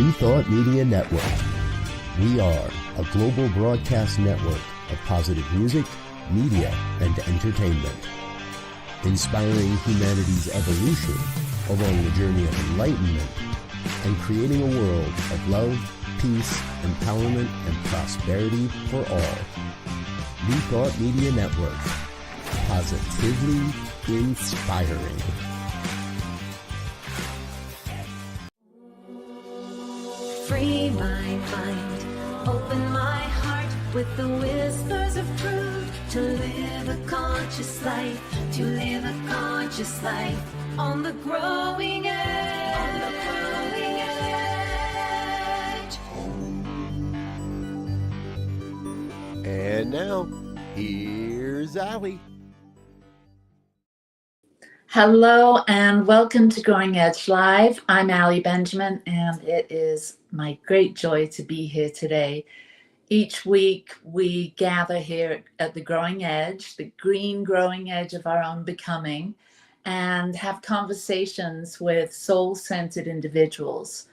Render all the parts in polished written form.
New Thought Media Network. We are a global broadcast network of positive music, media, and entertainment, inspiring humanity's evolution along the journey of enlightenment and creating a world of love, peace, empowerment, and prosperity for all. New Thought Media Network. Positively inspiring. Free my mind, open my heart with the whispers of truth, to live a conscious life, to live a conscious life on the growing edge, on the growing edge. And now, here's Allie. Hello and welcome to Growing Edge Live. I'm Allie Benjamin, and it is my great joy to be here today. Each week we gather here at the Growing Edge, the green growing edge of our own becoming, and have conversations with soul-centered individuals,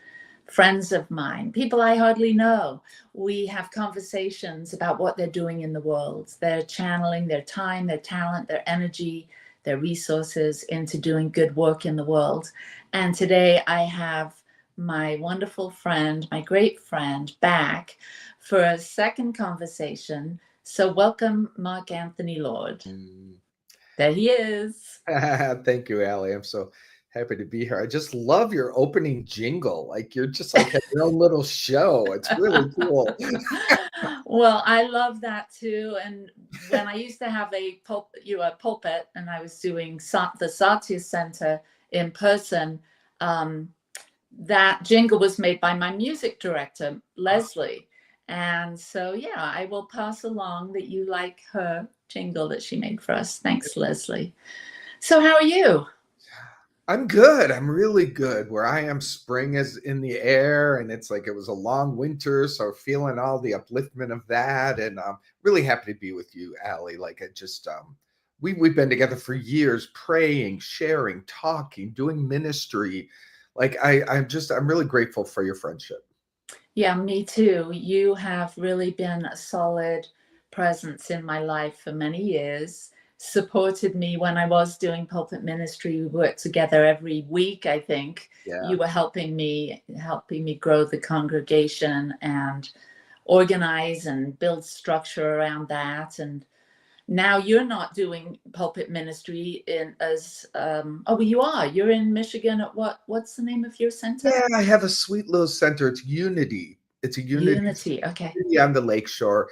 friends of mine, people I hardly know. We have conversations about what they're doing in the world. They're channeling their time, their talent, their energy, their resources into doing good work in the world. And today I have my wonderful friend, my great friend, back for a second conversation. So welcome, Mark Anthony Lord. There he is. Thank you, Allie. I'm so happy to be here. I just love your opening jingle. Like you're just like your own little show. It's really cool. Well, I love that too. And when I used to have a pulpit, and I was doing the Satya Center in person, that jingle was made by my music director, Leslie. And so, yeah, I will pass along that you like her jingle that she made for us. Thanks, Leslie. So how are you? I'm good. I'm really good. Where I am, spring is in the air, and it's like it was a long winter, so feeling all the upliftment of that, and I'm really happy to be with you, Allie. Like I just, we've been together for years, praying, sharing, talking, doing ministry. Like I'm really grateful for your friendship. Yeah, me too. You have really been a solid presence in my life for many years. Supported me when I was doing pulpit ministry. We worked together every week, I think. Yeah. You were helping me grow the congregation and organize and build structure around that. And now you're not doing pulpit ministry you are. You're in Michigan at what's the name of your center? Yeah, I have a sweet little center. It's Unity. It's a Unity. Okay. On the lakeshore.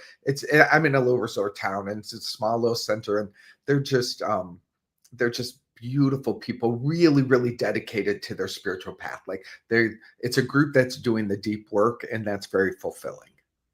I'm in a little resort town, and it's a small little center, and they're just beautiful people, really, really dedicated to their spiritual path. Like it's a group that's doing the deep work, and that's very fulfilling.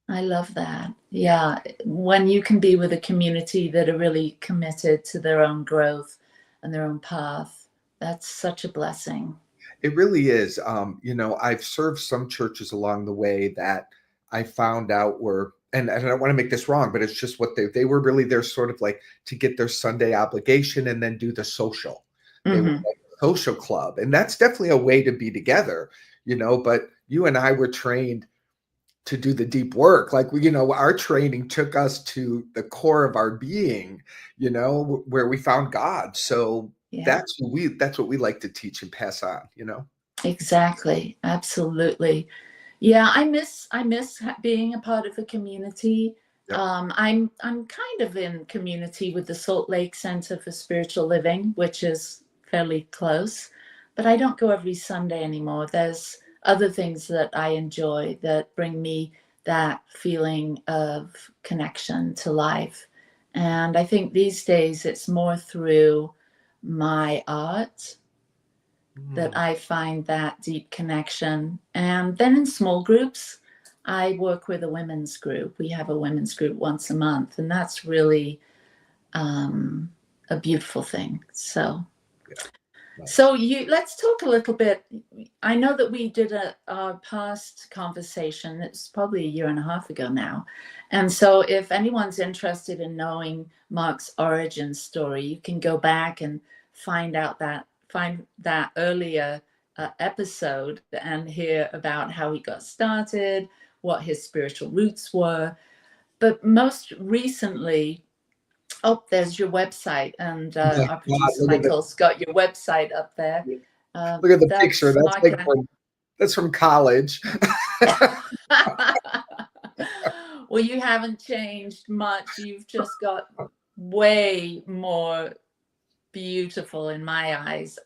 I love that. Yeah. When you can be with a community that are really committed to their own growth and their own path, that's such a blessing. It really is. I've served some churches along the way that I found out were, and I don't want to make this wrong, but it's just what they were really there sort of like to get their Sunday obligation and then do the social. They were like a social club. And that's definitely a way to be together, but you and I were trained to do the deep work. Like, our training took us to the core of our being, where we found God. So yeah. That's what we like to teach and pass on, Exactly. Absolutely. Yeah. I miss being a part of a community. Yep. I'm kind of in community with the Salt Lake Center for Spiritual Living, which is fairly close, but I don't go every Sunday anymore. There's other things that I enjoy that bring me that feeling of connection to life. And I think these days it's more through my art that I find that deep connection. And then in small groups, I work with a women's group. We have a women's group once a month, and that's really a beautiful thing. So let's talk a little bit. I know that we did our past conversation. It's probably a year and a half ago now. And so if anyone's interested in knowing Mark's origin story, you can go back and find that earlier episode and hear about how he got started, what his spiritual roots were. But most recently, oh, there's your website, and Oh my our God, producer Michael's got your website up there. look at the picture. That's That's like Michael. that's from college. Well, you haven't changed much. You've just got way more beautiful in my eyes.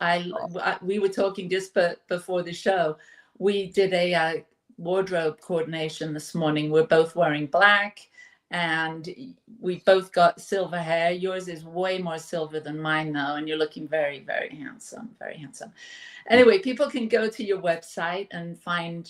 We were talking just before the show. We did a wardrobe coordination this morning. We're both wearing black, and we both got silver hair. Yours is way more silver than mine, though, and you're looking very, very handsome. Very handsome. Anyway, people can go to your website and find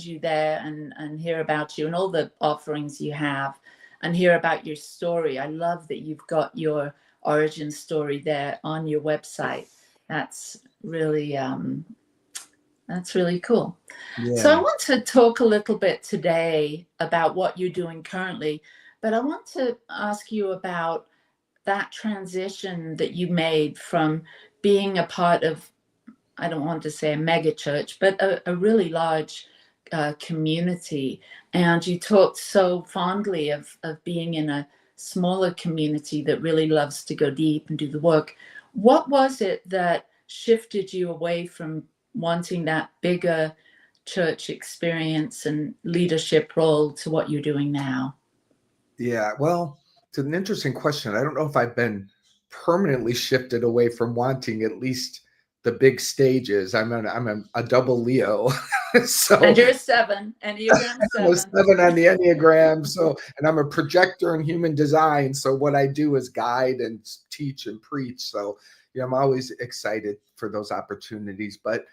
you there and hear about you and all the offerings you have and hear about your story. I love that you've got your origin story there on your website. That's really cool. Yeah. So I want to talk a little bit today about what you're doing currently, but I want to ask you about that transition that you made from being a part of, I don't want to say a mega church, but a really large community. And you talked so fondly of being in a smaller community that really loves to go deep and do the work. What was it that shifted you away from wanting that bigger church experience and leadership role to what you're doing now? Yeah, well, it's an interesting question. I don't know if I've been permanently shifted away from wanting at least the big stages. I'm a double Leo. So and you're a 7, Enneagram 7. I'm a 7 on the Enneagram. So, and I'm a projector in human design. So what I do is guide and teach and preach. So, I'm always excited for those opportunities. But,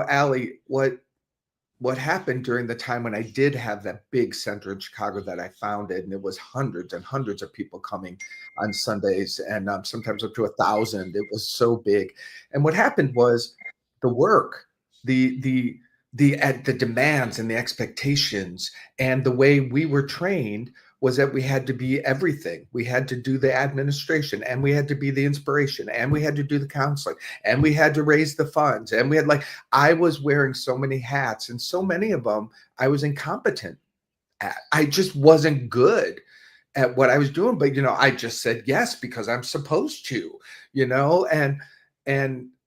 Allie, what happened during the time when I did have that big center in Chicago that I founded, and it was hundreds and hundreds of people coming on Sundays, and sometimes up to 1,000. It was so big. And what happened was the work, the demands and the expectations, and the way we were trained was that we had to be everything. We had to do the administration, and we had to be the inspiration, and we had to do the counseling, and we had to raise the funds, and we had I was wearing so many hats, and so many of them I was incompetent at. I just wasn't good at what I was doing, but I just said yes because I'm supposed to, and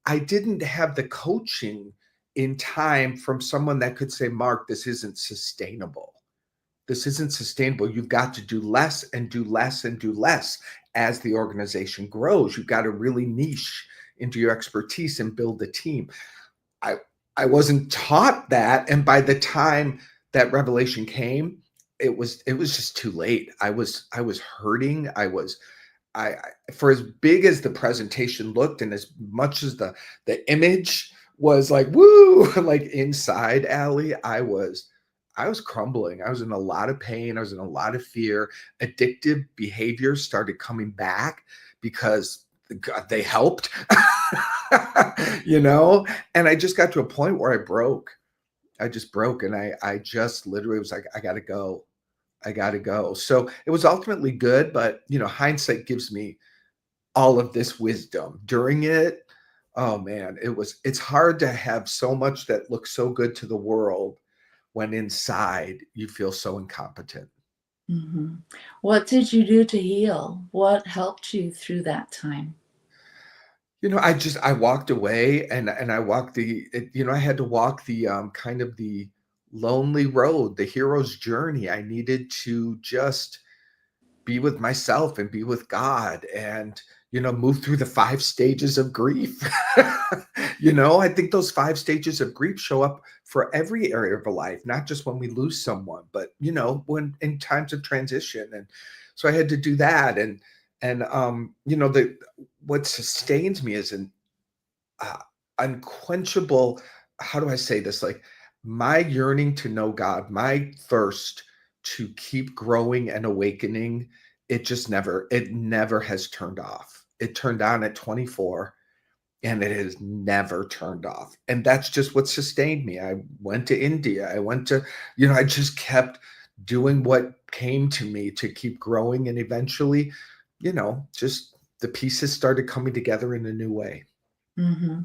I didn't have the coaching in time from someone that could say, Mark, this isn't sustainable. This isn't sustainable. You've got to do less and do less and do less as the organization grows. You've got to really niche into your expertise and build a team. I wasn't taught that. And by the time that revelation came, it was just too late. I was hurting. I for as big as the presentation looked and as much as the image was woo, inside, Allie, I was crumbling. I was in a lot of pain. I was in a lot of fear. Addictive behaviors started coming back because God, they helped, and I just got to a point where I broke. I just broke. And I just literally was like, I got to go. I got to go. So it was ultimately good. But, hindsight gives me all of this wisdom during it. Oh man, it's hard to have so much that looks so good to the world when inside you feel so incompetent. Mm-hmm. What did you do to heal? What helped you through that time? I walked away and I walked I had to walk the kind of the lonely road, the hero's journey. I needed to just be with myself and be with God and, move through the 5 stages of grief. I think those 5 stages of grief show up for every area of our life, not just when we lose someone, but, when in times of transition. And so I had to do that. And what sustains me is an unquenchable, how do I say this? My yearning to know God, my thirst to keep growing and awakening, it never has turned off. It turned on at 24 and it has never turned off. And that's just what sustained me. I went to India. I went to, I just kept doing what came to me to keep growing. And eventually, just the pieces started coming together in a new way. Mm-hmm.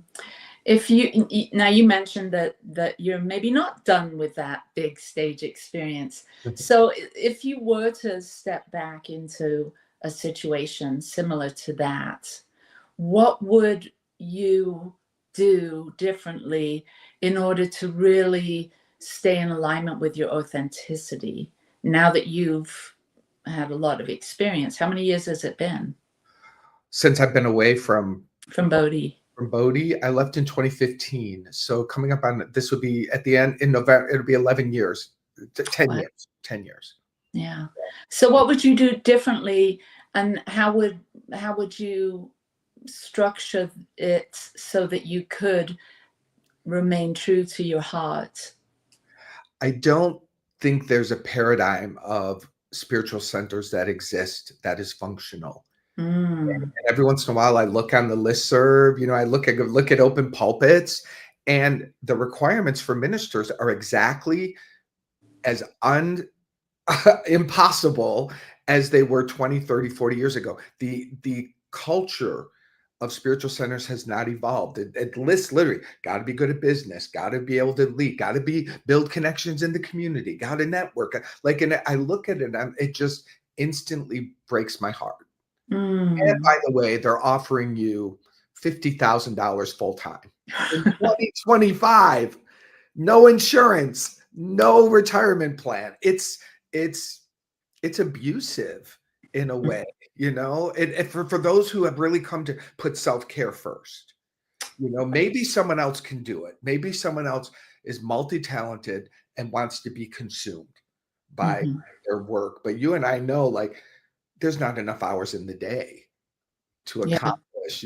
If you now you mentioned that you're maybe not done with that big stage experience. So if you were to step back into a situation similar to that, what would you do differently in order to really stay in alignment with your authenticity now that you've had a lot of experience? How many years has it been Since I've been away from Bodhi? Bodhi, I left in 2015. So coming up on this would be at the end in November, it'll be 11 years, 10 Wow. years, 10 years. Yeah. So what would you do differently, and how would you structure it so that you could remain true to your heart? I don't think there's a paradigm of spiritual centers that exist that is functional. And every once in a while, I look on the listserv, I look at open pulpits, and the requirements for ministers are exactly as impossible as they were 20, 30, 40 years ago. The culture of spiritual centers has not evolved. It lists literally, got to be good at business, got to be able to lead, got to build connections in the community, got to network. And I look at it and it just instantly breaks my heart. And by the way, they're offering you $50,000 full time in 2025. No insurance, no retirement plan. It's abusive in a way, for those who have really come to put self-care first. Maybe someone else can do it. Maybe someone else is multi-talented and wants to be consumed by their work. But you and I know, like, there's not enough hours in the day to accomplish,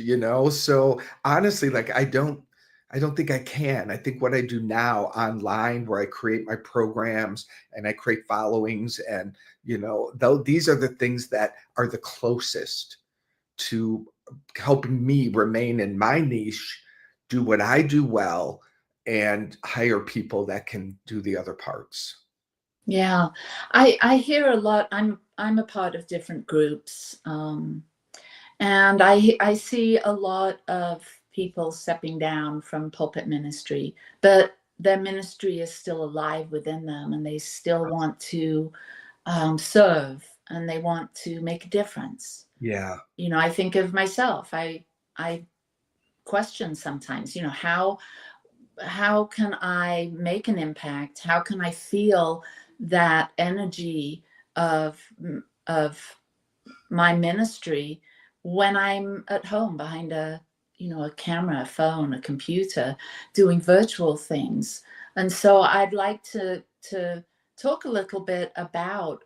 So honestly, like, I don't think I can. I think what I do now online, where I create my programs and I create followings, and though these are the things that are the closest to helping me remain in my niche, do what I do well, and hire people that can do the other parts. Yeah, I hear a lot. I'm a part of different groups, and I see a lot of people stepping down from pulpit ministry, but their ministry is still alive within them, and they still want to serve, and they want to make a difference. Yeah. I think of myself. I question sometimes, how can I make an impact? How can I feel that energy of my ministry when I'm at home behind a camera, a phone, a computer, doing virtual things? And so I'd like to talk a little bit about,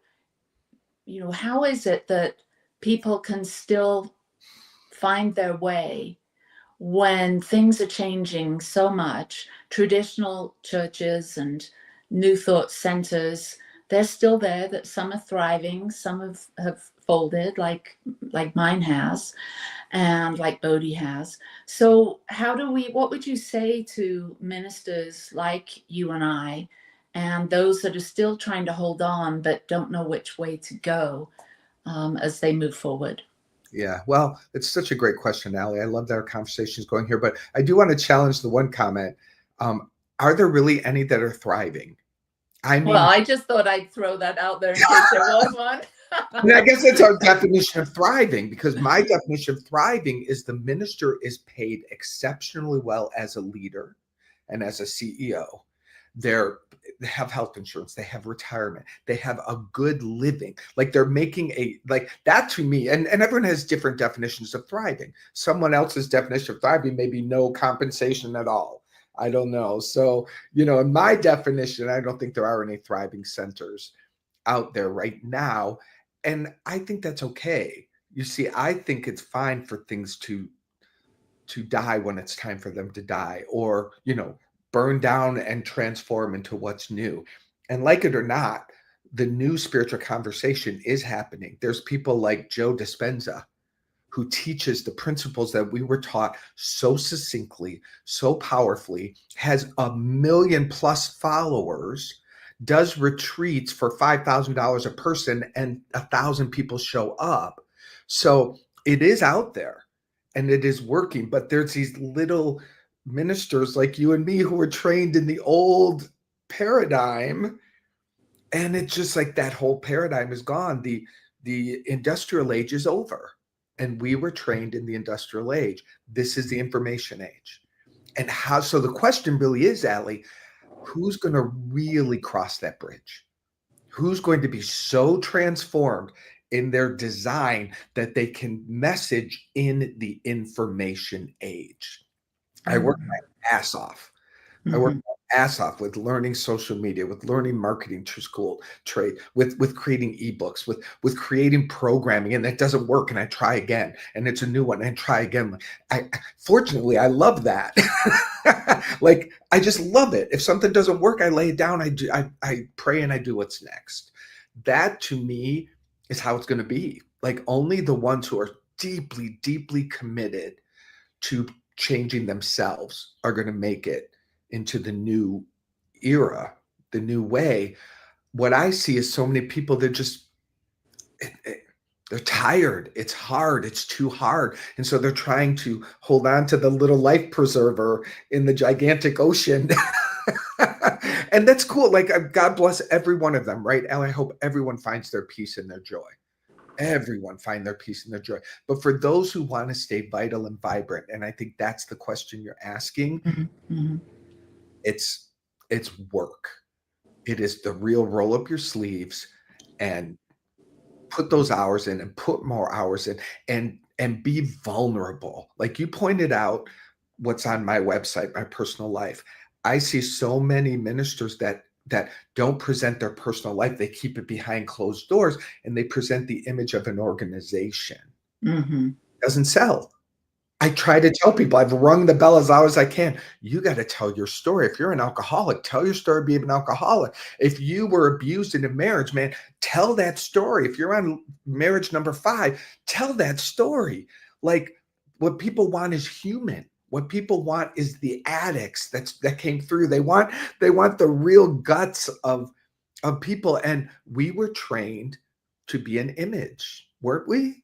how is it that people can still find their way when things are changing so much. Traditional churches and new thought centers, they're still there, that some are thriving, some have folded, like mine has, and like Bodhi has. So what would you say to ministers like you and I, and those that are still trying to hold on but don't know which way to go as they move forward? Yeah, well, it's such a great question, Allie. I love that our conversation is going here, but I do want to challenge the one comment. Are there really any that are thriving? Well, I just thought I'd throw that out there in case there was one. I guess that's our definition of thriving, because my definition of thriving is the minister is paid exceptionally well as a leader and as a CEO. They have health insurance, they have retirement, they have a good living. Like, they're making that to me, and everyone has different definitions of thriving. Someone else's definition of thriving may be no compensation at all. I don't know. So, in my definition, I don't think there are any thriving centers out there right now. And I think that's okay. You see, I think it's fine for things to die when it's time for them to die, or, burn down and transform into what's new. And like it or not, the new spiritual conversation is happening. There's people like Joe Dispenza, who teaches the principles that we were taught so succinctly, so powerfully, has 1 million+ followers, does retreats for $5,000 a person, and 1,000 people show up. So it is out there and it is working, but there's these little ministers like you and me who were trained in the old paradigm, and it's just like that whole paradigm is gone. The industrial age is over, and we were trained in the industrial age. This is the information age. And how, so the question really is, Allie, who's going to really cross that bridge? Who's going to be so transformed in their design that they can message in the information age? I work my ass off. I work my ass off with learning social media, with learning marketing to school trade, with creating ebooks, with creating programming, and that doesn't work, and I try again, and it's a new one, and try again. Fortunately, I love that. Like, I just love it. If something doesn't work, I lay it down. I pray, and I do what's next. That to me is how it's going to be. Like, only the ones who are deeply, deeply committed to changing themselves are going to make it into the new era, the new way. What I see is so many people, they're just, they're tired. It's hard. It's too hard. And so they're trying to hold on to the little life preserver in the gigantic ocean. And that's cool. Like, God bless every one of them, right? And I hope everyone finds their peace and their joy. Everyone find their peace and their joy. But for those who want to stay vital and vibrant, and I think that's the question you're asking, it's work. It is the real roll up your sleeves and put those hours in, and put more hours in, and be vulnerable. Like you pointed out, what's on my website, my personal life. I see so many ministers that don't present their personal life. They keep it behind closed doors, and they present the image of an organization. Doesn't sell. I try to tell people, I've rung the bell as loud as I can. You got to tell your story. If you're an alcoholic, tell your story, be an alcoholic. If you were abused in a marriage, man, tell that story. If you're on marriage number 5, tell that story. Like, what people want is human. What people want is the addicts that came through. They want the real guts of people. And we were trained to be an image, weren't we?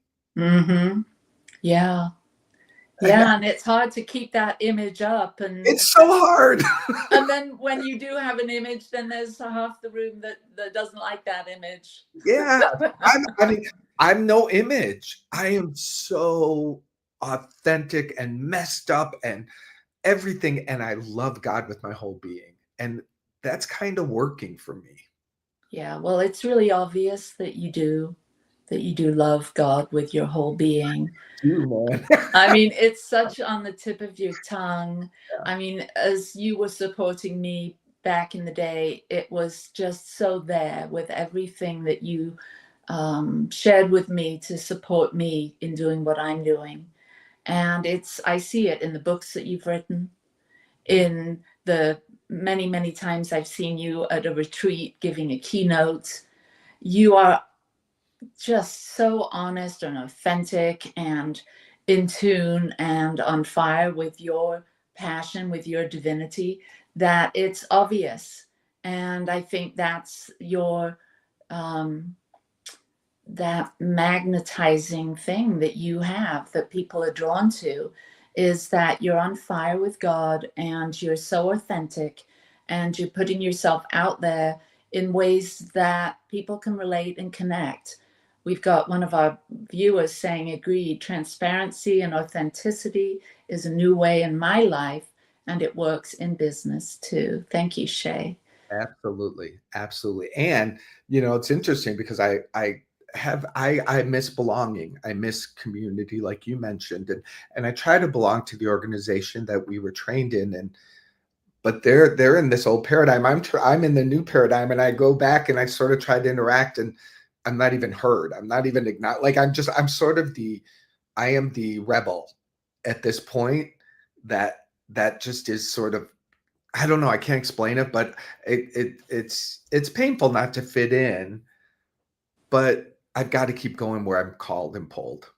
Yeah. Yeah, and it's hard to keep that image up, and it's so hard. And then when you do have an image, then there's half the room that doesn't like that image. Yeah, I'm no image. I am so authentic and messed up and everything, and I love God with my whole being, and that's kind of working for me. Yeah, well, it's really obvious that you do love God with your whole being. Man. I mean, it's such on the tip of your tongue. I mean, as you were supporting me back in the day, it was just so there with everything that you shared with me to support me in doing what I'm doing. And I see it in the books that you've written, in the many, many times I've seen you at a retreat giving a keynote. You are just so honest and authentic and in tune and on fire with your passion, with your divinity, that it's obvious. And I think that's your that magnetizing thing that you have, that people are drawn to, is that you're on fire with God and you're so authentic and you're putting yourself out there in ways that people can relate and connect. We've got one of our viewers saying, agreed, transparency and authenticity is a new way in my life, and it works in business too. Thank you, Shay. Absolutely. Absolutely. And, it's interesting because I miss belonging. I miss community, like you mentioned, and I try to belong to the organization that we were trained in, but they're in this old paradigm. I'm in the new paradigm, and I go back and I sort of try to interact, and I'm not even heard. I'm not even acknowledged. Like, I am the rebel at this point that just is sort of, I don't know. I can't explain it, but it's painful not to fit in, but I've got to keep going where I'm called and pulled.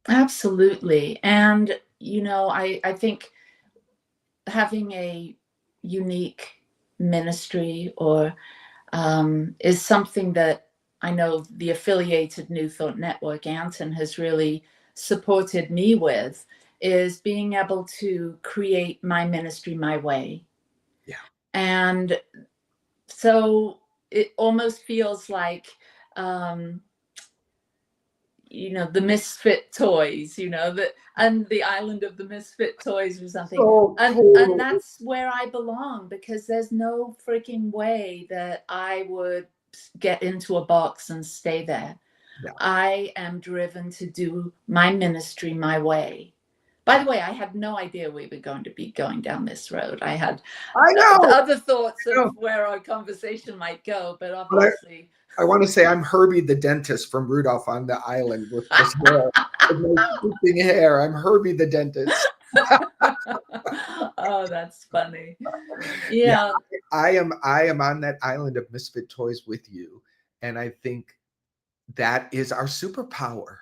Absolutely. And, I think having a unique ministry or is something that I know the affiliated New Thought Network, Anton, has really supported me with. is being able to create my ministry my way. Yeah. And so it almost feels like, the misfit toys, and the island of the misfit toys or something. So And totally. that's where I belong, because there's no freaking way that I would get into a box and stay there. Yeah. I am driven to do my ministry my way. By the way, I had no idea we were going to be going down this road. I had other thoughts of where our conversation might go, but obviously... I want to say I'm Herbie the dentist from Rudolph on the Island with this hair. With my swooping hair. I'm Herbie the dentist. Oh, that's funny. Yeah. I am on that island of misfit toys with you. And I think that is our superpower.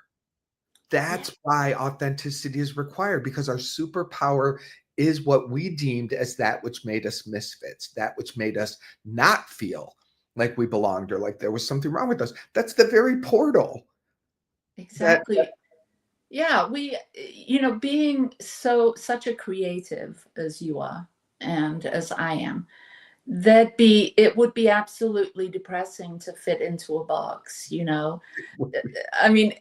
That's why authenticity is required, because our superpower is what we deemed as that which made us misfits, that which made us not feel like we belonged or like there was something wrong with us. That's the very portal. Exactly. Yeah, we, being such a creative as you are and as I am, it would be absolutely depressing to fit into a box, I mean,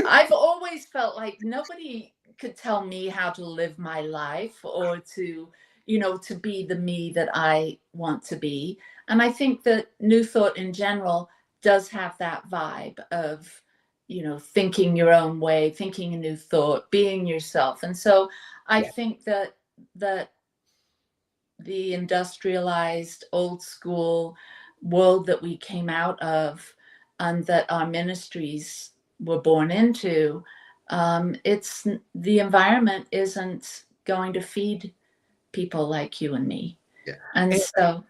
I've always felt like nobody could tell me how to live my life or to be the me that I want to be. And I think that New Thought in general does have that vibe of, thinking your own way, thinking a new thought, being yourself. And so I think that the industrialized old school world that we came out of and that our ministries were born into, the environment isn't going to feed people like you and me. Yeah.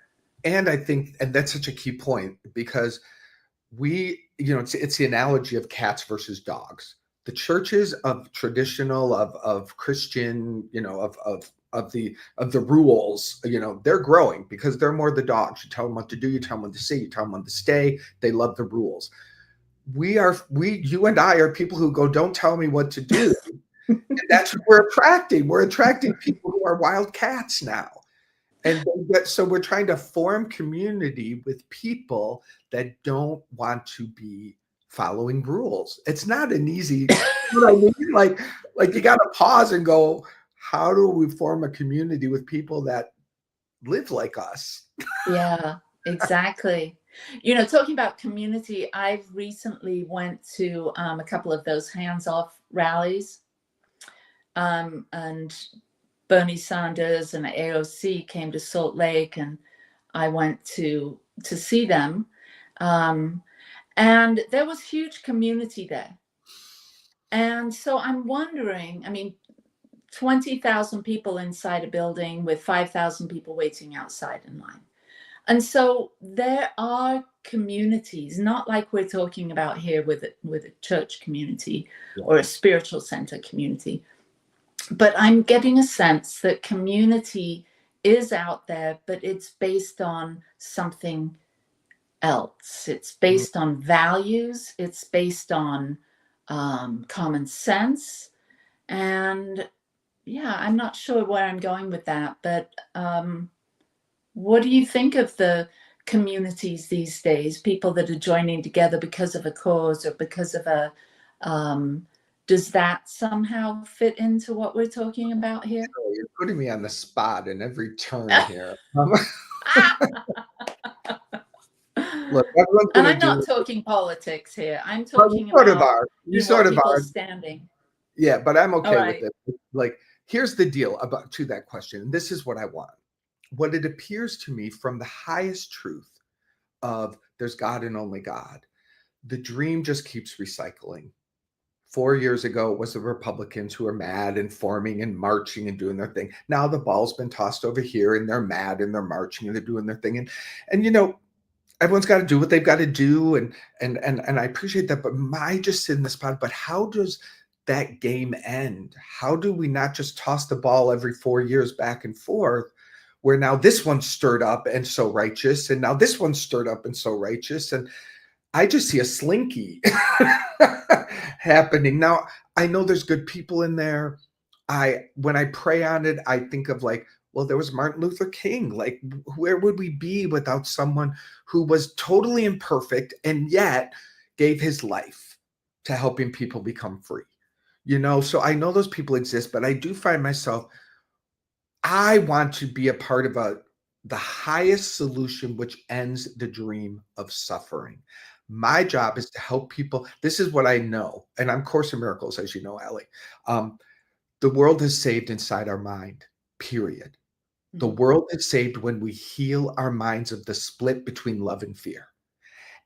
And I think, and that's such a key point, because it's the analogy of cats versus dogs. The churches of traditional, of Christian, of the rules, they're growing because they're more the dogs. You tell them what to do, you tell them what to say, you tell them when to stay. They love the rules. You and I are people who go, don't tell me what to do. And that's what we're attracting. We're attracting people who are wild cats now. And so we're trying to form community with people that don't want to be following rules. It's not an easy, like you got to pause and go, how do we form a community with people that live like us? Yeah, exactly. Talking about community, I've recently went to a couple of those hands-off rallies, and Bernie Sanders and AOC came to Salt Lake, and I went to see them. And there was huge community there. And so I'm wondering, 20,000 people inside a building with 5,000 people waiting outside in line. And so there are communities, not like we're talking about here with a church community or a spiritual center community. But I'm getting a sense that community is out there, but it's based on something else. It's based on values. It's based on common sense. And I'm not sure where I'm going with that. But what do you think of the communities these days? People that are joining together because of a cause or because of a... does that somehow fit into what we're talking about here? Oh, you're putting me on the spot in every turn here. Look, and I'm not talking politics here. I'm talking about you sort of are standing. Yeah, but I'm okay with it. Like, here's the deal to that question. And this is what I want. What it appears to me from the highest truth of there's God and only God, the dream just keeps recycling. 4 years ago, it was the Republicans who are mad and forming and marching and doing their thing. Now the ball's been tossed over here and they're mad and they're marching and they're doing their thing. And everyone's got to do what they've got to do. And I appreciate that. But I just sit in the spot. But how does that game end? How do we not just toss the ball every 4 years back and forth, where now this one's stirred up and so righteous, and now this one's stirred up and so righteous? And I just see a slinky happening. Now, I know there's good people in there. when I pray on it, I think of like, well, there was Martin Luther King. Like, where would we be without someone who was totally imperfect and yet gave his life to helping people become free? So I know those people exist, but I do find myself, I want to be a part of the highest solution, which ends the dream of suffering. My job is to help people. This is what I know. And I'm Course in Miracles, as you know, Allie. The world is saved inside our mind, period. The world is saved when we heal our minds of the split between love and fear.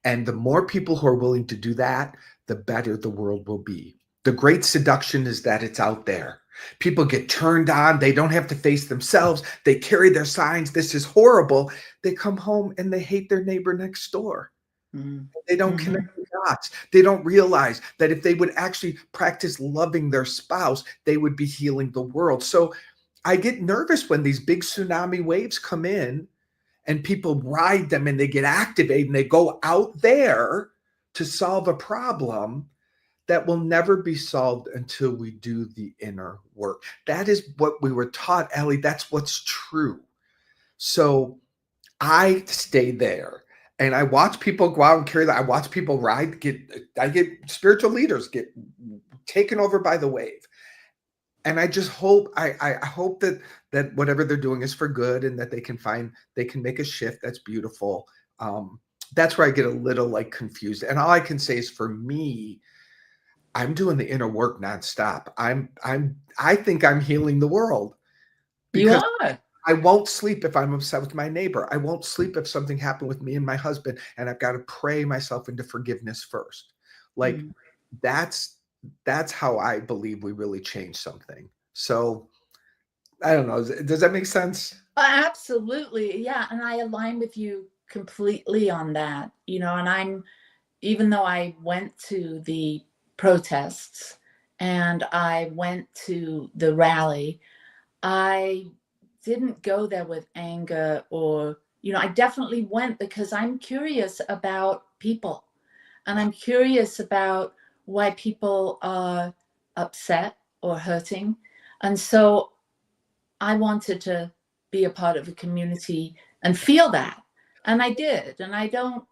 And the more people who are willing to do that, the better the world will be. The great seduction is that it's out there. People get turned on. They don't have to face themselves. They carry their signs. This is horrible. They come home and they hate their neighbor next door. They don't connect the dots. They don't realize that if they would actually practice loving their spouse, they would be healing the world. So I get nervous when these big tsunami waves come in and people ride them and they get activated and they go out there to solve a problem that will never be solved until we do the inner work. That is what we were taught, Ellie. That's what's true. So I stay there and I watch people go out and carry that. I watch people ride, I get spiritual leaders get taken over by the wave. And I just hope, I hope that whatever they're doing is for good and that they can make a shift. That's beautiful. That's where I get a little like confused. And all I can say is, for me, I'm doing the inner work nonstop. I think I'm healing the world. You are. I won't sleep if I'm upset with my neighbor. I won't sleep if something happened with me and my husband, and I've got to pray myself into forgiveness first. Like that's how I believe we really change something. So I don't know. Does that make sense? Absolutely. Yeah. And I align with you completely on that, and even though I went to the protests and I went to the rally, I didn't go there with anger or, I definitely went because I'm curious about people and I'm curious about why people are upset or hurting. And so I wanted to be a part of a community and feel that. And I did. And I don't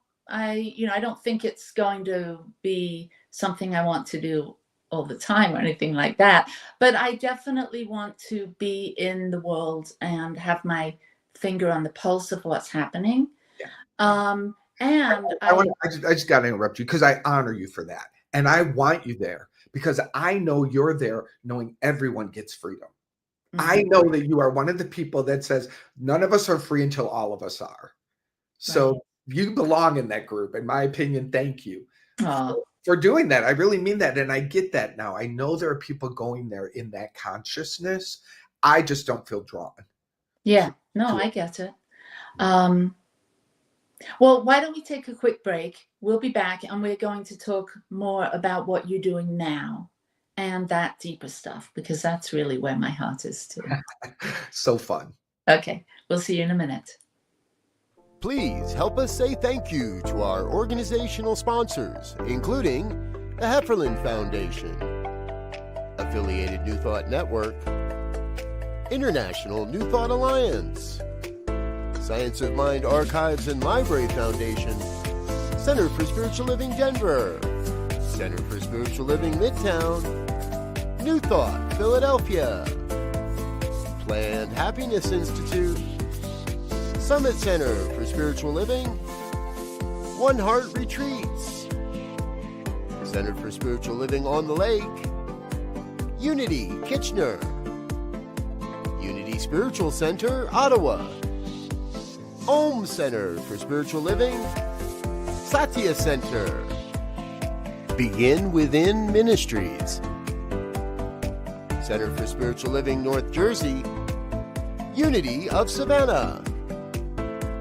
think it's going to be something I want to do all the time or anything like that. But I definitely want to be in the world and have my finger on the pulse of what's happening. Yeah. I just got to interrupt you because I honor you for that. And I want you there because I know you're there knowing everyone gets freedom. I know that you are one of the people that says none of us are free until all of us are. So you belong in that group. In my opinion, thank you for doing that. I really mean that. And I get that now. I know there are people going there in that consciousness. I just don't feel drawn. Yeah, no, I get it. Well, why don't we take a quick break? We'll be back and we're going to talk more about what you're doing now and that deeper stuff, because that's really where my heart is too. So fun. Okay, we'll see you in a minute. Please help us say thank you to our organizational sponsors, including the Hefferland Foundation, Affiliated New Thought Network, International New Thought Alliance, Science of Mind Archives and Library Foundation, Center for Spiritual Living Denver, Center for Spiritual Living Midtown, New Thought Philadelphia, Planned Happiness Institute, Summit Center for Spiritual Living, One Heart Retreats, Center for Spiritual Living on the Lake, Unity Kitchener, Unity Spiritual Center Ottawa, Om Center for Spiritual Living, Satya Center, Begin Within Ministries, Center for Spiritual Living North Jersey, Unity of Savannah,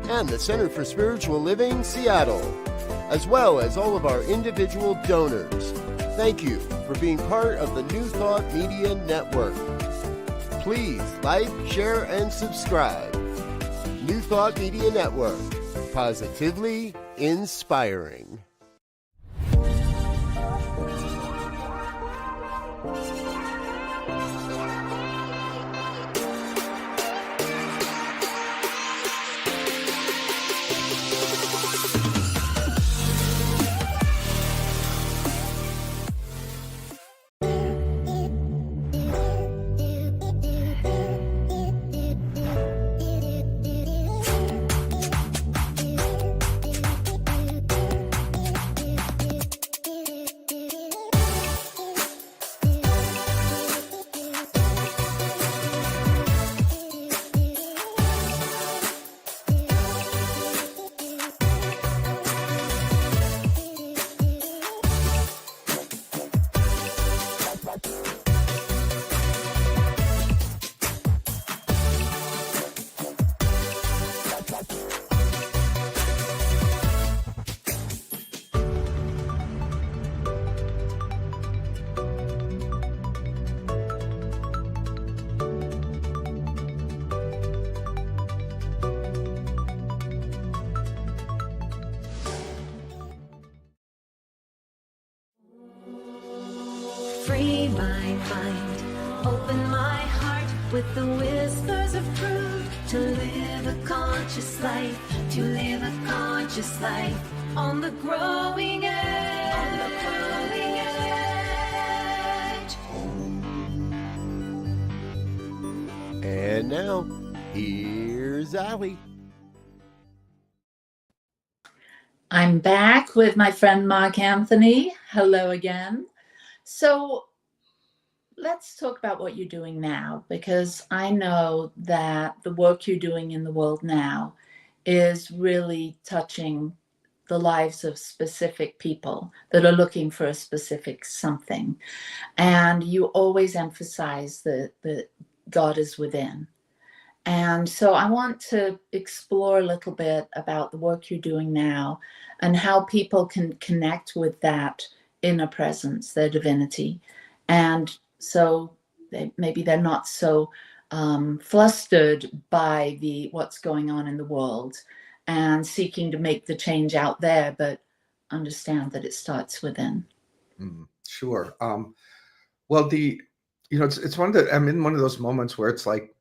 and the Center for Spiritual Living Seattle, as well as all of our individual donors. Thank you for being part of the New Thought Media Network. Please like, share, and subscribe. New Thought Media Network, positively inspiring. mind. Open my heart with the whispers of truth. To live a conscious life. To live a conscious life. On the growing edge. On the growing edge. And now, here's Allie. I'm back with my friend Mark Anthony. Hello again. So let's talk about what you're doing now, because I know that the work you're doing in the world now is really touching the lives of specific people that are looking for a specific something. And you always emphasize that God is within. And so I want to explore a little bit about the work you're doing now and how people can connect with that inner presence, their divinity. And so maybe they're not so flustered by what's going on in the world and seeking to make the change out there, but understand that it starts within. Sure. Well, it's one of the, I'm in one of those moments where it's like,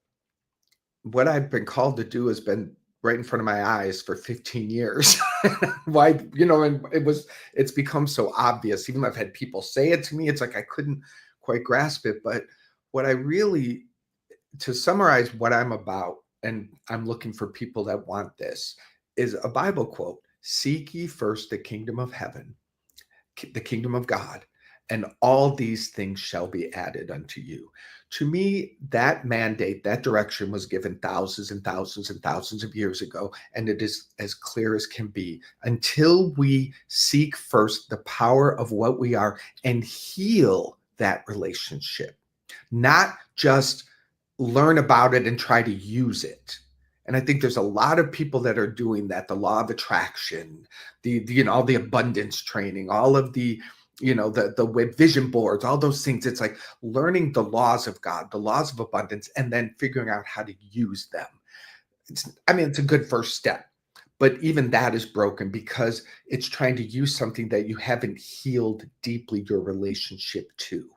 what I've been called to do has been right in front of my eyes for 15 years. Why, and it's become so obvious. Even though I've had people say it to me, it's like I couldn't quite grasp it. But what I really, to summarize what I'm about, and I'm looking for people that want this, is a Bible quote: "Seek ye first the kingdom of heaven, the kingdom of God, and all these things shall be added unto you." To me, that mandate, that direction was given thousands and thousands and thousands of years ago, and it is as clear as can be. Until we seek first the power of what we are and heal that relationship, not just learn about it and try to use it. And I think there's a lot of people that are doing that. The law of attraction, all the abundance training, all of the web vision boards, all those things. It's like learning the laws of God, the laws of abundance, and then figuring out how to use them. It's a good first step, but even that is broken because it's trying to use something that you haven't healed deeply your relationship to.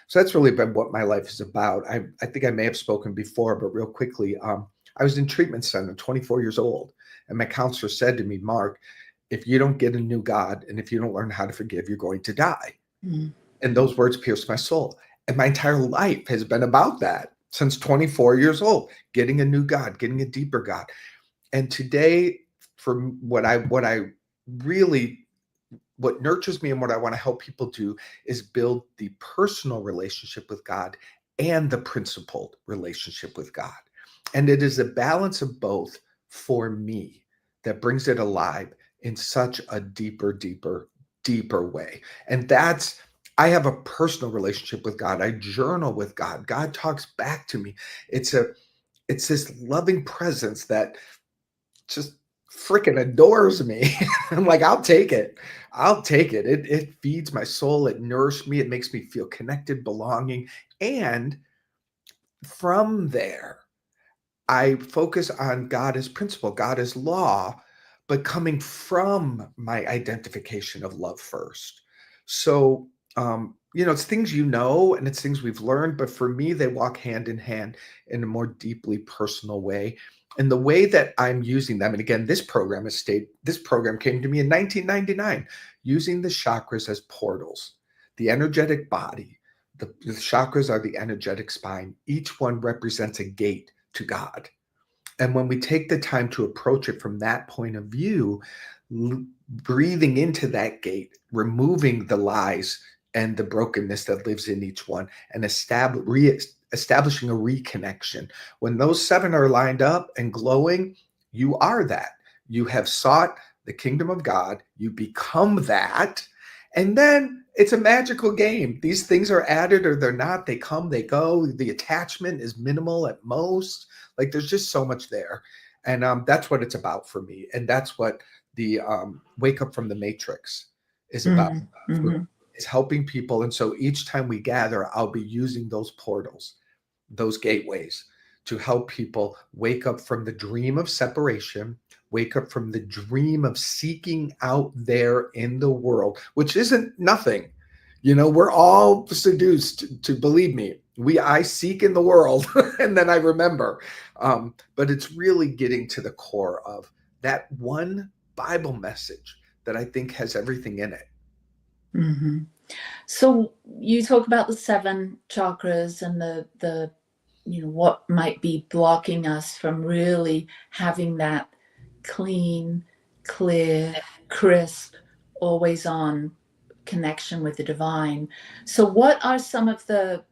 So that's really been what my life is about. I think I may have spoken before, but real quickly, I was in treatment center, 24 years old, and my counselor said to me, "Mark, if you don't get a new God and if you don't learn how to forgive, you're going to die." Mm. And those words pierced my soul. And my entire life has been about that since 24 years old, getting a new God, getting a deeper God. And today, for what nurtures me and what I want to help people do is build the personal relationship with God and the principled relationship with God. And it is a balance of both for me that brings it alive in such a deeper way. And I have a personal relationship with God. I journal with God. God talks back to me. It's this loving presence that just freaking adores me. I'm like, I'll take it. It feeds my soul. It nourishes me. It makes me feel connected, belonging. And from there, I focus on God as principle, God as law, but coming from my identification of love first. So, it's things and it's things we've learned, but for me, they walk hand in hand in a more deeply personal way. And the way that I'm using them, and again, this program came to me in 1999, using the chakras as portals, the energetic body. The chakras are the energetic spine. Each one represents a gate to God. And when we take the time to approach it from that point of view, breathing into that gate, removing the lies and the brokenness that lives in each one, and establishing a reconnection. When those 7 are lined up and glowing, you are that. You have sought the kingdom of God. You become that. And then it's a magical game. These things are added or they're not. They come, they go. The attachment is minimal at most. Like there's just so much there. And that's what it's about for me. And that's what the Wake Up from the Matrix is about. Mm-hmm. Is helping people. And so each time we gather, I'll be using those portals, those gateways, to help people wake up from the dream of separation, wake up from the dream of seeking out there in the world, which isn't nothing. We're all seduced to believe me. I seek in the world and then I remember. But it's really getting to the core of that one Bible message that I think has everything in it. Mm-hmm. So you talk about the 7 chakras and the what might be blocking us from really having that clean, clear, crisp, always on connection with the divine. So what are some of the,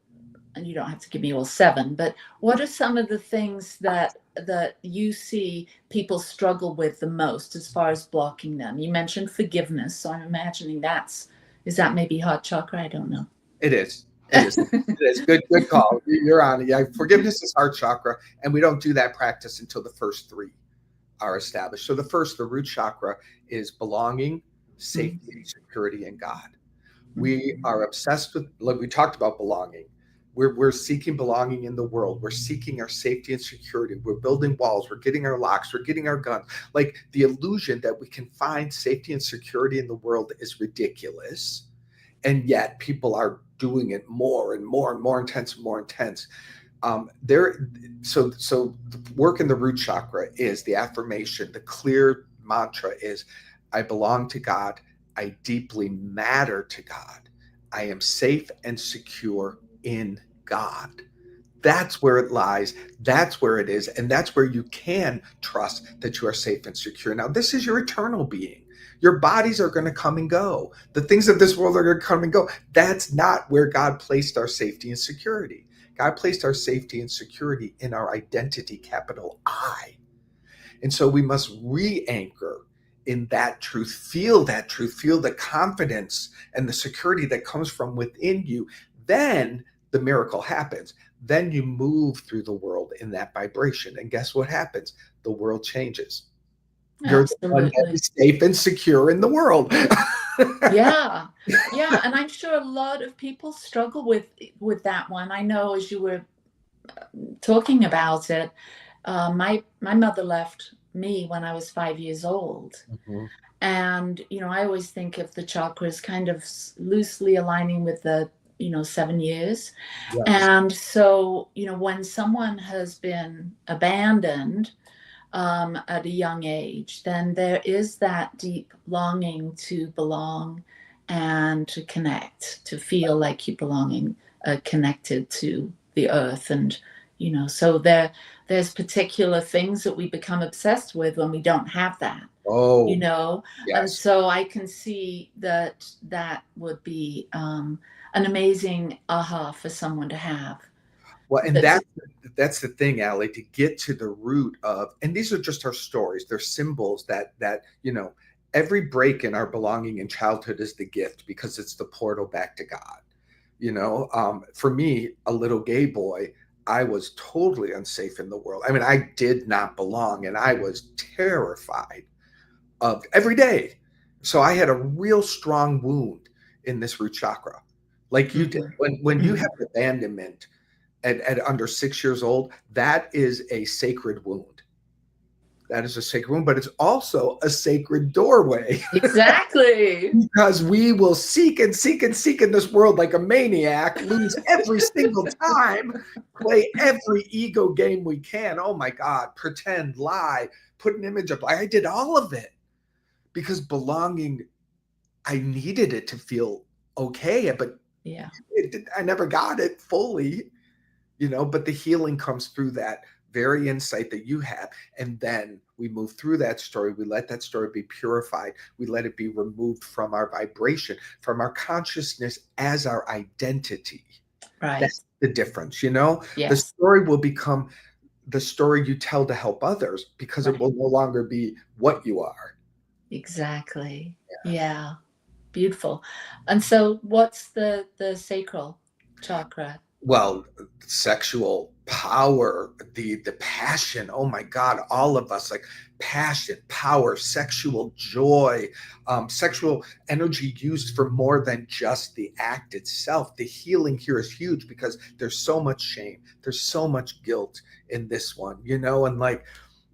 and you don't have to give me all 7, but what are some of the things that you see people struggle with the most as far as blocking them? You mentioned forgiveness, so I'm imagining is that maybe heart chakra? I don't know. It is. It is. It is. Good call. You're on it. Yeah, forgiveness is heart chakra, and we don't do that practice until the first 3 are established. So the root chakra is belonging, safety, and security in God. We are obsessed with, like we talked about, belonging. We're seeking belonging in the world. We're seeking our safety and security. We're building walls. We're getting our locks. We're getting our guns. Like, the illusion that we can find safety and security in the world is ridiculous. And yet people are doing it more and more and more intense and more intense. So the work in the root chakra is the affirmation. The clear mantra is, I belong to God. I deeply matter to God. I am safe and secure in God. That's where it lies. That's where it is. And that's where you can trust that you are safe and secure. Now, this is your eternal being. Your bodies are going to come and go. The things of this world are going to come and go. That's not where God placed our safety and security. God placed our safety and security in our identity, capital I. And so we must re-anchor in that truth, feel the confidence and the security that comes from within you. Then the miracle happens. Then you move through the world in that vibration. And guess what happens? The world changes. You're the one that is safe and secure in the world. Yeah. And I'm sure a lot of people struggle with that one. I know, as you were talking about it, my mother left me when I was 5 years old. Mm-hmm. And, I always think of the chakras kind of loosely aligning with the, 7 years. Yes. And so, when someone has been abandoned at a young age, then there is that deep longing to belong and to connect, to feel like you're belonging, connected to the earth. And, so there's particular things that we become obsessed with when we don't have that. Oh, yes. And so I can see that would be an amazing aha for someone to have. Well, and that's the thing, Allie, to get to the root of, and these are just our stories. They're symbols that every break in our belonging in childhood is the gift, because it's the portal back to God. For me, a little gay boy, I was totally unsafe in the world. I mean, I did not belong, and I was terrified of every day. So I had a real strong wound in this root chakra, like you did. When you have abandonment at under 6 years old, that is a sacred wound. That is a sacred wound, but it's also a sacred doorway. Exactly. Because we will seek and seek and seek in this world like a maniac, lose every single time, play every ego game we can. Oh my God, pretend, lie, put an image up. I did all of it because belonging, I needed it to feel okay, but yeah, I never got it fully. But the healing comes through that very insight that you have. And then we move through that story. We let that story be purified. We let it be removed from our vibration, from our consciousness as our identity. Right. That's the difference, Yes. The story will become the story you tell to help others, because it will no longer be what you are. Exactly. Yeah. Beautiful. And so what's the sacral chakra? Well, sexual power, the passion. Oh my God, all of us, like passion, power, sexual joy, sexual energy used for more than just the act itself. The healing here is huge because there's so much shame. There's so much guilt in this one, and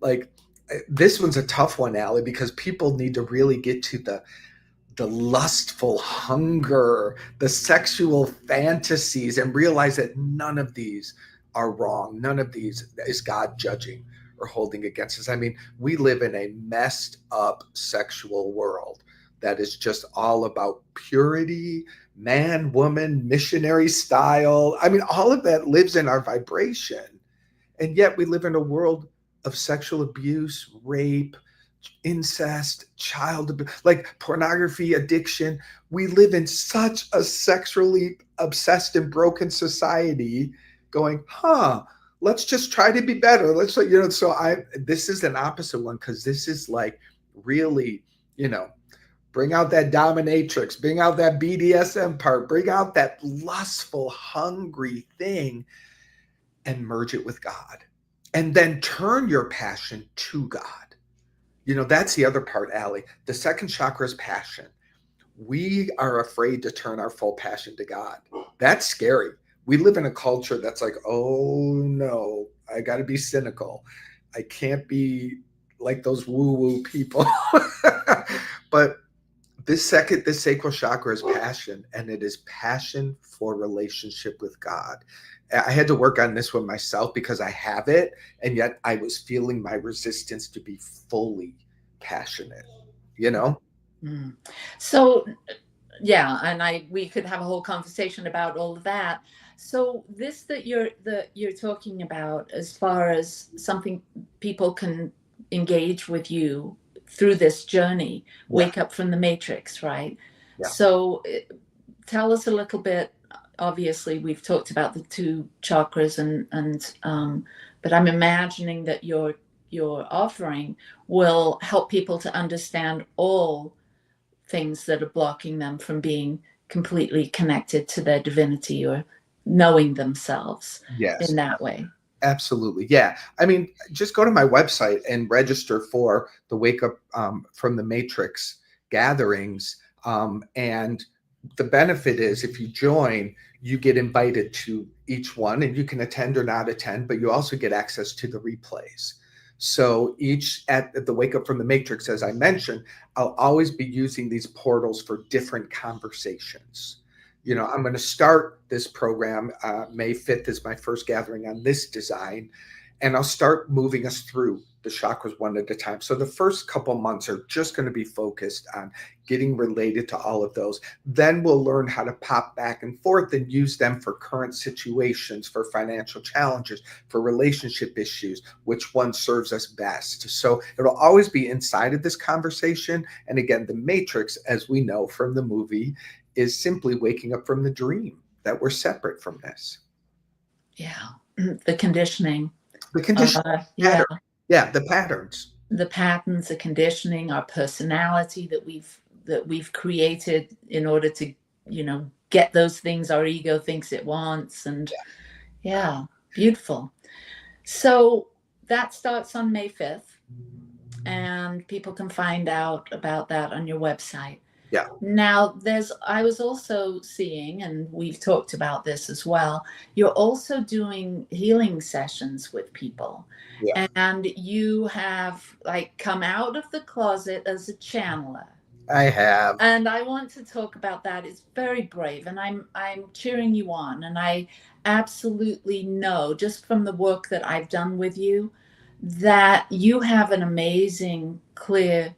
like this one's a tough one, Allie, because people need to really get to the lustful hunger, the sexual fantasies, and realize that none of these are wrong. None of these is God judging or holding against us. I mean, we live in a messed up sexual world that is just all about purity, man, woman, missionary style. I mean, all of that lives in our vibration. And yet we live in a world of sexual abuse, rape, incest, child abuse, like pornography addiction. We live in such a sexually obsessed and broken society going, let's just try to be better. Let's, this is an opposite one, because this is like really, bring out that dominatrix, bring out that BDSM part, bring out that lustful, hungry thing and merge it with God. And then turn your passion to God. That's the other part, Allie. The second chakra is passion. We are afraid to turn our full passion to God. That's scary. We live in a culture that's like, oh no, I got to be cynical. I can't be like those woo-woo people. But this sacral chakra is passion, and it is passion for relationship with God. I had to work on this one myself because I have it, and yet I was feeling my resistance to be fully passionate, So, yeah, and we could have a whole conversation about all of that. So this that you're talking about, as far as something people can engage with you through this journey, wake up from the matrix, right? Yeah. So tell us a little bit. Obviously, we've talked about the two chakras, but I'm imagining that your offering will help people to understand all things that are blocking them from being completely connected to their divinity or knowing themselves in that way. Absolutely. Yeah. I mean, just go to my website and register for the Wake Up from the Matrix gatherings. And the benefit is, if you join, you get invited to each one, and you can attend or not attend, but you also get access to the replays. So at the Wake Up from the Matrix, as I mentioned, I'll always be using these portals for different conversations. I'm going to start this program. May 5th is my first gathering on this design, and I'll start moving us through the chakras one at a time. So the first couple months are just going to be focused on getting related to all of those. Then we'll learn how to pop back and forth and use them for current situations, for financial challenges, for relationship issues, which one serves us best. So it'll always be inside of this conversation. And again, the Matrix, as we know from the movie, is simply waking up from the dream that we're separate from this. Yeah. The conditioning. The conditioning. The patterns. The patterns, the conditioning, our personality that we've created in order to, get those things our ego thinks it wants. And beautiful. So that starts on May 5th, and people can find out about that on your website. Yeah. Now, I was also seeing, and we've talked about this as well, you're also doing healing sessions with people. Yeah. And you have come out of the closet as a channeler. I have. And I want to talk about that. It's very brave, and I'm cheering you on. And I absolutely know, just from the work that I've done with you, that you have an amazing, clear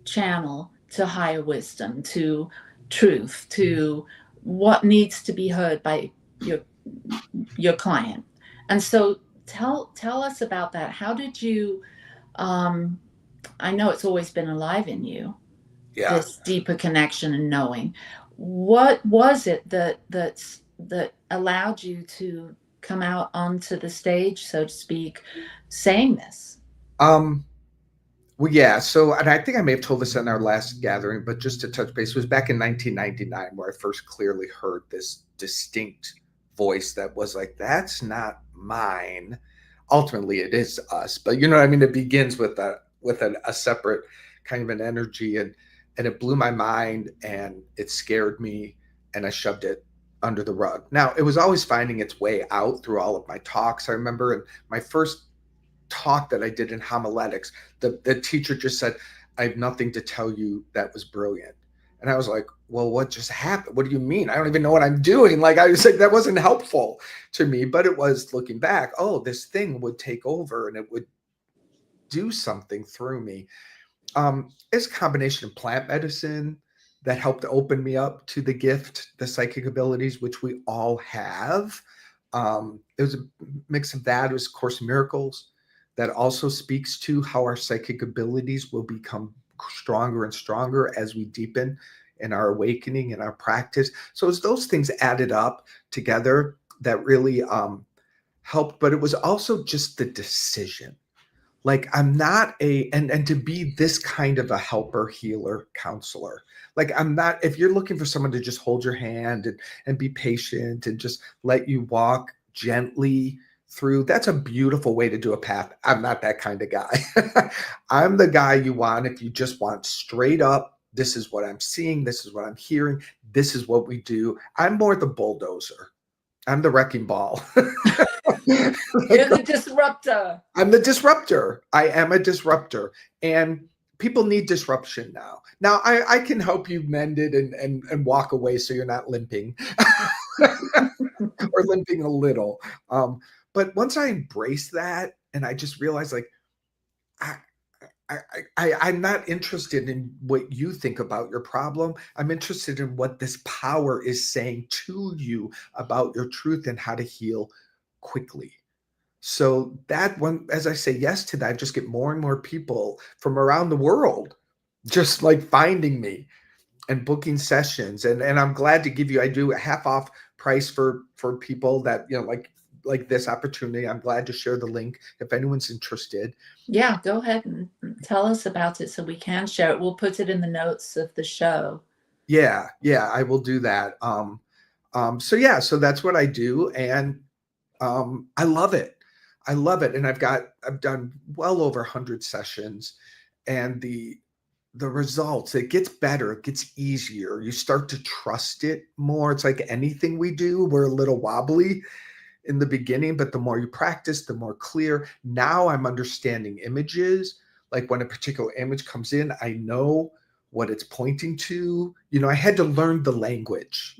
channel to higher wisdom, to truth, to what needs to be heard by your client. And so tell us about that. How did you, I know it's always been alive in you, this deeper connection and knowing. What was it that allowed you to come out onto the stage, so to speak, saying this? Well, yeah. So, and I think I may have told this in our last gathering, but just to touch base, it was back in 1999 where I first clearly heard this distinct voice that was like, that's not mine. Ultimately, it is us. But you know what I mean? It begins with a separate kind of an energy, and it blew my mind, and it scared me, and I shoved it under the rug. Now, it was always finding its way out through all of my talks. I remember in my first talk that I did in homiletics, the teacher just said, I have nothing to tell you, that was brilliant. And I was like, well, what just happened? What do you mean? I don't even know what I'm doing. Like, I was like, that wasn't helpful to me, but it was looking back. Oh, this thing would take over and it would do something through me. It's a combination of plant medicine that helped open me up to the gift, the psychic abilities, which we all have. It was a mix of that. It was Course in Miracles that also speaks to how our psychic abilities will become stronger and stronger as we deepen in our awakening and our practice. So it's those things added up together that really helped. But it was also just the decision. Like, I'm not and to be this kind of a helper, healer, counselor. Like, I'm not, if you're looking for someone to just hold your hand and be patient and just let you walk gently through, that's a beautiful way to do a path. I'm not that kind of guy. I'm the guy you want if you just want straight up, this is what I'm seeing, this is what I'm hearing, this is what we do. I'm more the bulldozer. I'm the wrecking ball. You're the disruptor. I'm the disruptor. I am a disruptor. And people need disruption now. Now, I can help you mend it and walk away so you're not limping or limping a little. But once I embrace that and I just realize, like, I'm not interested in what you think about your problem. I'm interested in what this power is saying to you about your truth and how to heal quickly. So that one, as I say yes to that, I just get more and more people from around the world just like finding me and booking sessions. And I'm glad to give you, I do a half off price for people that, you know, like this opportunity. I'm glad to share the link if anyone's interested. Yeah, go ahead and tell us about it so we can share it. We'll put it in the notes of the show. Yeah, I will do that. So that's what I do. And I love it. I love it. And I've done well over 100 sessions, and the results, it gets better. It gets easier. You start to trust it more. It's like anything we do, we're a little wobbly in the beginning, but the more you practice, the more clear. Now I'm understanding images. Like when a particular image comes in, I know what it's pointing to. You know, I had to learn the language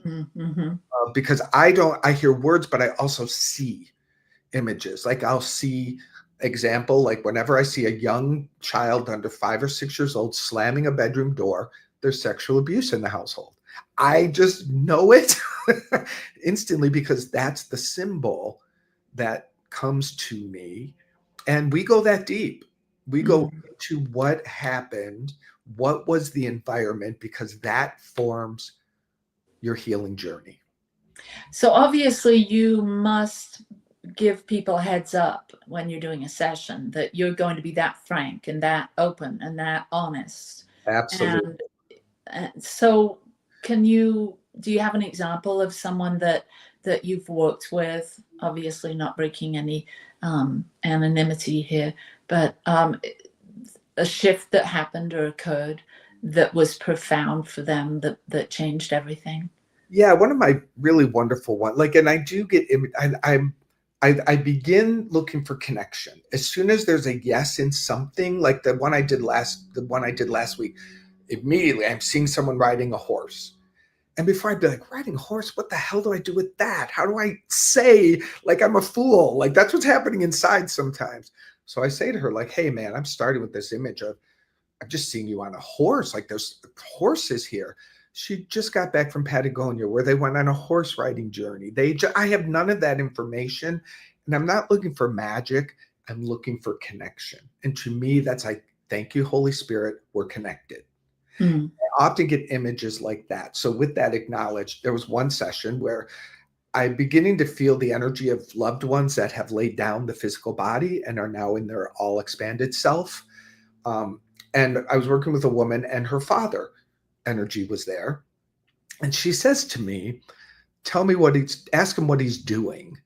because I hear words, but I also see images. Like I'll see example, like whenever I see a young child under 5 or 6 years old slamming a bedroom door, there's sexual abuse in the household. I just know it instantly because that's the symbol that comes to me. And we go that deep. We go into what happened, what was the environment, because that forms your healing journey. So obviously you must give people a heads up when you're doing a session that you're going to be that frank and that open and that honest. Absolutely. And so do you have an example of someone that you've worked with, obviously not breaking any anonymity here, but a shift that happened or occurred that was profound for them, that changed everything? Yeah, one of my really wonderful ones, like, and I do get, I begin looking for connection. As soon as there's a yes in something, like the one I did last week, immediately I'm seeing someone riding a horse. And before I'd be like, riding a horse, what the hell do I do with that? How do I say, like, I'm a fool? Like, that's what's happening inside sometimes. So I say to her, like, hey, man, I'm starting with this image of, I've just seen you on a horse. Like, there's horses here. She just got back from Patagonia where they went on a horse riding journey. I have none of that information, and I'm not looking for magic. I'm looking for connection. And to me, that's like, thank you, Holy Spirit, we're connected. I often get images like that. So with that acknowledged, there was one session where I'm beginning to feel the energy of loved ones that have laid down the physical body and are now in their all expanded self. And I was working with a woman, and her father energy was there. And she says to me, ask him what he's doing.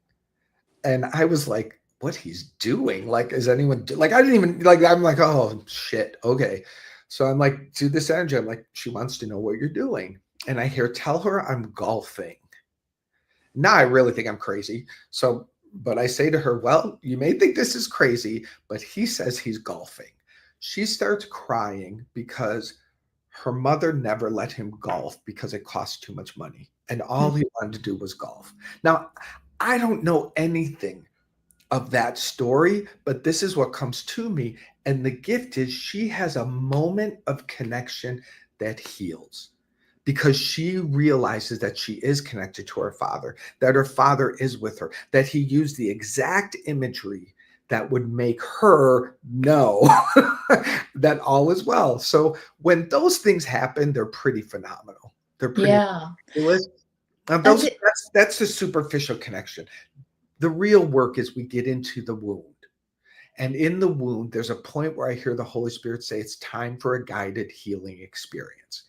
And I was like, what he's doing? Like, is anyone like, I didn't even like, I'm like, oh shit. Okay. So I'm like, to this energy, I'm like, she wants to know what you're doing. And I hear, tell her I'm golfing. Now I really think I'm crazy. But I say to her, well, you may think this is crazy, but he says he's golfing. She starts crying because her mother never let him golf because it cost too much money. And all he wanted to do was golf. Now, I don't know anything of that story, but this is what comes to me. And the gift is she has a moment of connection that heals because she realizes that she is connected to her father, that her father is with her, that he used the exact imagery that would make her know that all is well. So when those things happen, they're pretty phenomenal. They're pretty ridiculous. That's the superficial connection. The real work is we get into the wound. And in the wound, there's a point where I hear the Holy Spirit say, it's time for a guided healing experience.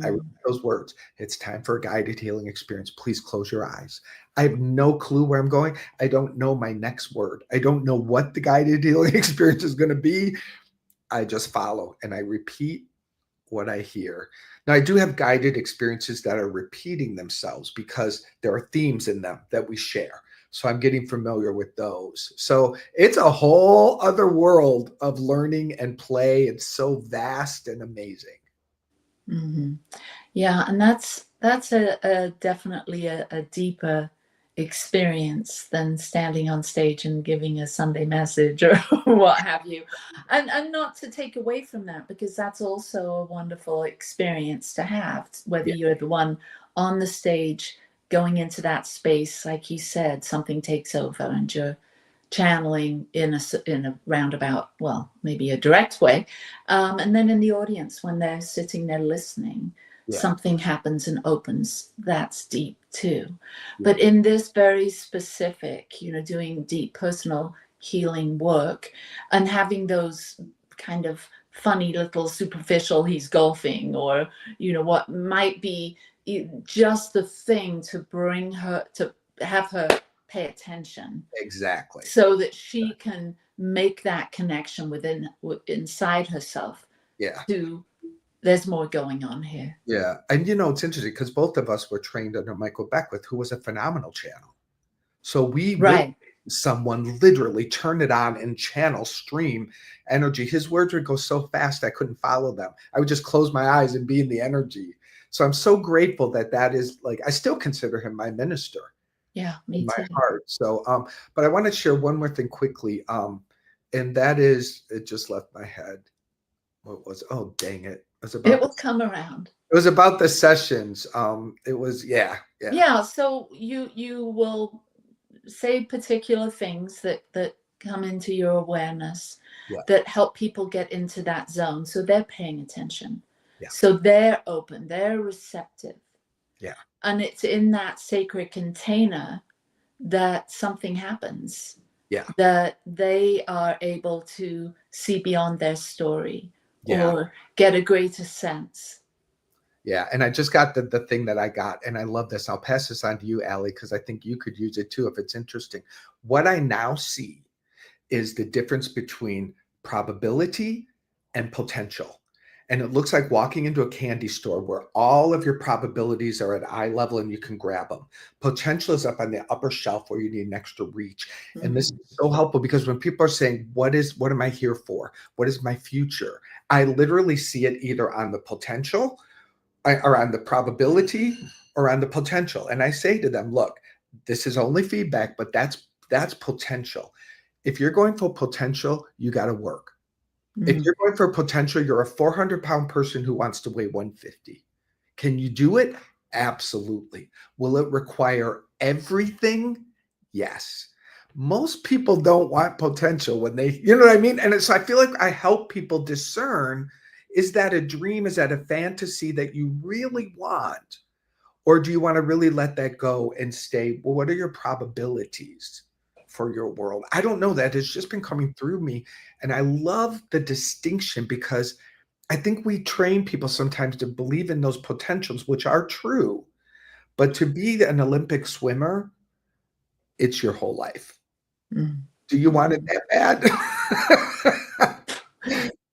I read those words. It's time for a guided healing experience. Please close your eyes. I have no clue where I'm going. I don't know my next word. I don't know what the guided healing experience is going to be. I just follow and I repeat what I hear. Now, I do have guided experiences that are repeating themselves because there are themes in them that we share. So I'm getting familiar with those. So it's a whole other world of learning and play. It's so vast and amazing. Mm-hmm. Yeah, and that's a definitely a deeper experience than standing on stage and giving a Sunday message or what have you. And not to take away from that, because that's also a wonderful experience to have, whether you're the one on the stage going into that space, like you said, something takes over and you're channeling in a roundabout, well, maybe a direct way. And then in the audience, when they're sitting there listening, something happens and opens. That's deep too. But in this very specific, doing deep personal healing work and having those kind of funny little superficial, he's golfing, or, what might be just the thing to bring her, to have her pay attention. Exactly. So that she can make that connection inside herself. There's more going on here. Yeah. And it's interesting because both of us were trained under Michael Beckwith, who was a phenomenal channel. So we witnessed someone literally turn it on and channel, stream energy. His words would go so fast I couldn't follow them. I would just close my eyes and be in the energy. So I'm so grateful that is, like, I still consider him my minister. Yeah, me in my too. heart. So, but I want to share one more thing quickly. And that is, it just left my head. What was, oh, dang it. It will come around. It was about the sessions. It was, yeah. So you will say particular things that come into your awareness that help people get into that zone. So they're paying attention. Yeah. So they're open, they're receptive. Yeah. And it's in that sacred container that something happens. Yeah. That they are able to see beyond their story or get a greater sense. Yeah. And I just got the thing that I got, and I love this. I'll pass this on to you, Allie, because I think you could use it too if it's interesting. What I now see is the difference between probability and potential. And it looks like walking into a candy store where all of your probabilities are at eye level and you can grab them. Potential is up on the upper shelf where you need an extra reach. Mm-hmm. And this is so helpful because when people are saying, what am I here for? What is my future? I literally see it either on the potential or on the probability or on the potential. And I say to them, look, this is only feedback, but that's potential. If you're going for potential, you got to work. If you're going for potential, you're a 400-pound person who wants to weigh 150. Can you do it? Absolutely. Will it require everything? Yes. Most people don't want potential when they, you know what I mean? And so I feel like I help people discern, is that a dream? Is that a fantasy that you really want? Or do you want to really let that go and stay, well, what are your probabilities for your world? I don't know. That has just been coming through me. And I love the distinction because I think we train people sometimes to believe in those potentials, which are true. But to be an Olympic swimmer, it's your whole life. Do you want it that bad?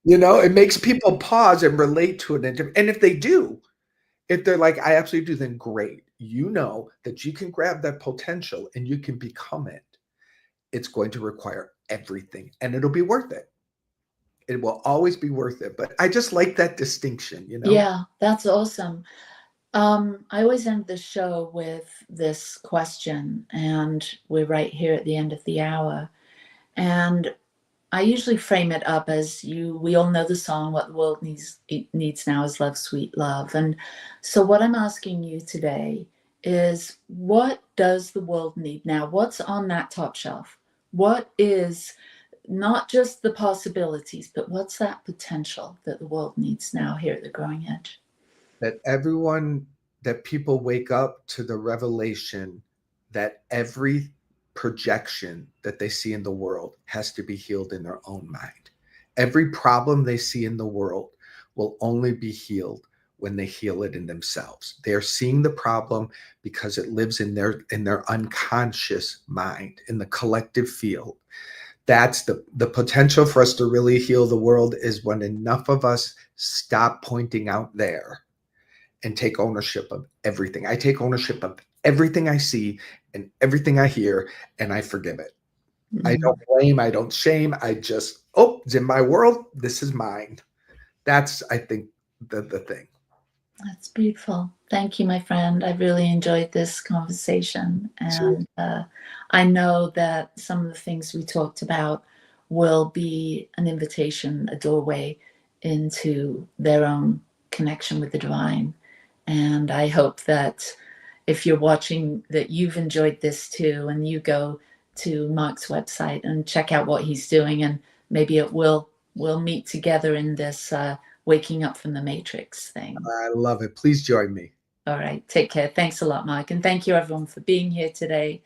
It makes people pause and relate to it. And if they do, if they're like, I absolutely do, then great. You know that you can grab that potential and you can become it. It's going to require everything and it'll be worth it. it will always be worth it. But I just like that distinction, Yeah, that's awesome. I always end the show with this question, and we're right here at the end of the hour. And I usually frame it up as we all know the song, what the world needs now is love, sweet love. And so what I'm asking you today is, what does the world need now? What's on that top shelf? What is not just the possibilities, but what's that potential that the world needs now here at the Growing Edge? That people wake up to the revelation that every projection that they see in the world has to be healed in their own mind. Every problem they see in the world will only be healed when they heal it in themselves. They're seeing the problem because it lives in their unconscious mind, in the collective field. That's the potential for us to really heal the world, is when enough of us stop pointing out there and take ownership of everything. I take ownership of everything I see and everything I hear, and I forgive it. Mm-hmm. I don't blame, I don't shame. I just, it's in my world. This is mine. That's, I think, the thing. That's beautiful. Thank you, my friend. I really enjoyed this conversation. And I know that some of the things we talked about will be an invitation, a doorway into their own connection with the divine. And I hope that if you're watching, that you've enjoyed this too, and you go to Mark's website and check out what he's doing, and maybe we'll meet together in this waking up from the matrix thing. I love it. Please join me. All right. Take care. Thanks a lot, Mark. And thank you, everyone, for being here today.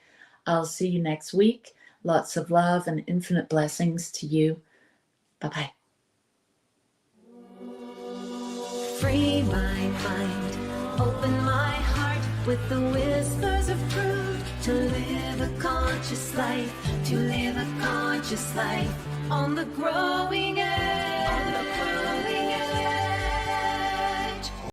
I'll see you next week. Lots of love and infinite blessings to you. Bye-bye. Free my mind, open my heart with the whispers of truth, to live a conscious life, to live a conscious life on the growing edge.